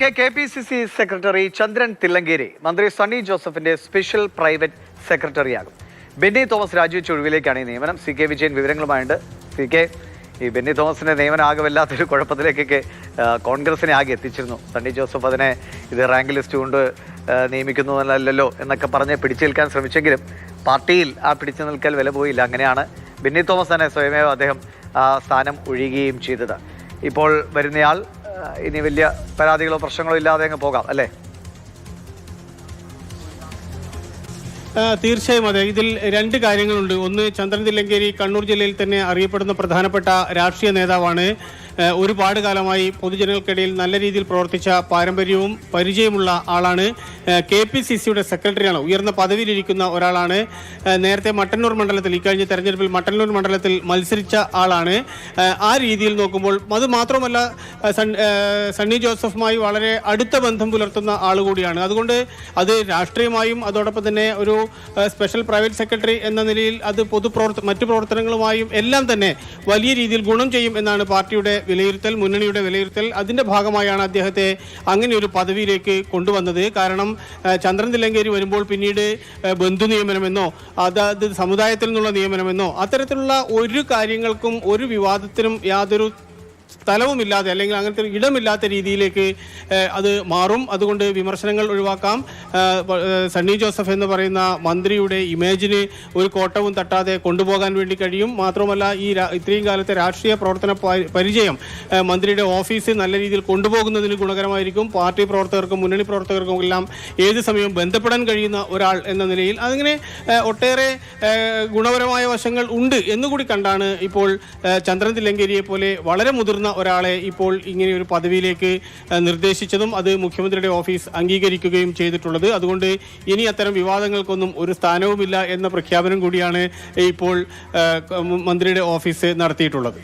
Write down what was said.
KPCC secretary ചന്ദ്രൻ തില്ലങ്കേരി മന്ത്രി സണ്ണി ജോസഫിന്റെ special private സെക്രട്ടറിയാകും. Benny Thomas രാജിവെച്ച ഒഴിവിലേക്കാണ് ഈ നിയമനം. CK വിജയൻ വിവരങ്ങളുമായുണ്ട്. CK, ഈ ബെന്നി തോമസിന്റെ നിയമനം ആകെ വല്ലാത്തൊരു കുഴപ്പത്തിലേക്കൊക്കെ കോൺഗ്രസിനെ ആകെ എത്തിച്ചിരുന്നു. സണ്ണി ജോസഫ് അതിനെ ഇത് റാങ്ക് ലിസ്റ്റ് കൊണ്ട് നിയമിക്കുന്നതല്ലോ എന്നൊക്കെ പറഞ്ഞ് പിടിച്ചേൽക്കാൻ ശ്രമിച്ചെങ്കിലും പാർട്ടിയിൽ ആ പിടിച്ചു നിൽക്കൽ വില പോയില്ല. അങ്ങനെയാണ് ബെന്നി തോമസ് തന്നെ സ്വയമേവ അദ്ദേഹം സ്ഥാനം ഒഴിയുകയും ചെയ്തത്. ഇപ്പോൾ വരുന്നയാൾ ഇനി വലിയ പരാതികളോ പ്രശ്നങ്ങളോ ഇല്ലാതെ അങ്ങ് പോകാം അല്ലേ? തീർച്ചയായും അതെ. ഇതിൽ രണ്ട് കാര്യങ്ങളുണ്ട്. ഒന്ന്, ചന്ദ്രൻ തില്ലങ്കേരി കണ്ണൂർ ജില്ലയിൽ തന്നെ അറിയപ്പെടുന്ന പ്രധാനപ്പെട്ട രാഷ്ട്രീയ നേതാവാണ്. ഒരുപാട് കാലമായി പൊതുജനങ്ങൾക്കിടയിൽ നല്ല രീതിയിൽ പ്രവർത്തിച്ച പാരമ്പര്യവും പരിചയമുള്ള ആളാണ്. KPCCയുടെ സെക്രട്ടറിയാണ്, ഉയർന്ന പദവിയിലിരിക്കുന്ന ഒരാളാണ്. നേരത്തെ മട്ടന്നൂർ മണ്ഡലത്തിൽ, ഇക്കഴിഞ്ഞ തെരഞ്ഞെടുപ്പിൽ മട്ടന്നൂർ മണ്ഡലത്തിൽ മത്സരിച്ച ആളാണ്. ആ രീതിയിൽ നോക്കുമ്പോൾ അത് മാത്രമല്ല, സണ്ണി ജോസഫുമായി വളരെ അടുത്ത ബന്ധം പുലർത്തുന്ന ആൾ കൂടിയാണ്. അതുകൊണ്ട് അത് രാഷ്ട്രീയമായും അതോടൊപ്പം തന്നെ ഒരു സ്പെഷ്യൽ പ്രൈവറ്റ് സെക്രട്ടറി എന്ന നിലയിൽ അത് മറ്റു പ്രവർത്തനങ്ങളുമായും എല്ലാം തന്നെ വലിയ രീതിയിൽ ഗുണം ചെയ്യും എന്നാണ് പാർട്ടിയുടെ വിലയിരുത്തൽ, മുന്നണിയുടെ വിലയിരുത്തൽ. അതിന്റെ ഭാഗമായാണ് അദ്ദേഹത്തെ അങ്ങനെ ഒരു പദവിയിലേക്ക് കൊണ്ടുവന്നത്. കാരണം ചന്ദ്രൻ തില്ലങ്കേരി വരുമ്പോൾ പിന്നീട് ബന്ധു നിയമനമെന്നോ അതായത് സമുദായത്തിൽ നിന്നുള്ള നിയമനമെന്നോ അത്തരത്തിലുള്ള ഒരു കാര്യങ്ങൾക്കും ഒരു വിവാദത്തിനും യാതൊരു സ്ഥലവുമില്ലാതെ അല്ലെങ്കിൽ അങ്ങനത്തെ ഒരു ഇടമില്ലാത്ത രീതിയിലേക്ക് അത് മാറും. അതുകൊണ്ട് വിമർശനങ്ങൾ ഒഴിവാക്കാം. സണ്ണി ജോസഫ് എന്ന് പറയുന്ന മന്ത്രിയുടെ ഇമേജിന് ഒരു കോട്ടവും തട്ടാതെ കൊണ്ടുപോകാൻ വേണ്ടി കഴിയും. മാത്രമല്ല, ഇത്രയും കാലത്തെ രാഷ്ട്രീയ പ്രവർത്തന പരിചയം മന്ത്രിയുടെ ഓഫീസ് നല്ല രീതിയിൽ കൊണ്ടുപോകുന്നതിന് ഗുണകരമായിരിക്കും. പാർട്ടി പ്രവർത്തകർക്കും മുന്നണി പ്രവർത്തകർക്കും എല്ലാം ഏത് സമയവും ബന്ധപ്പെടാൻ കഴിയുന്ന ഒരാൾ എന്ന നിലയിൽ അതിങ്ങനെ ഒട്ടേറെ ഗുണപരമായ വശങ്ങൾ ഉണ്ട് എന്നുകൂടി കണ്ടാണ് ഇപ്പോൾ ചന്ദ്രൻ തില്ലങ്കേരിയെ പോലെ വളരെ മുതിർന്ന ഒരാളെ ഇപ്പോൾ ഇങ്ങനെ ഒരു പദവിയിലേക്ക് നിർദ്ദേശിച്ചതും അത് മുഖ്യമന്ത്രിയുടെ ഓഫീസ് അംഗീകരിക്കുകയും ചെയ്തിട്ടുള്ളത്. അതുകൊണ്ട് ഇനി അത്തരം വിവാദങ്ങൾക്കൊന്നും ഒരു സ്ഥാനവുമില്ല എന്ന പ്രഖ്യാപനം കൂടിയാണ് ഇപ്പോൾ മന്ത്രിയുടെ ഓഫീസ് നടത്തിയിട്ടുള്ളത്.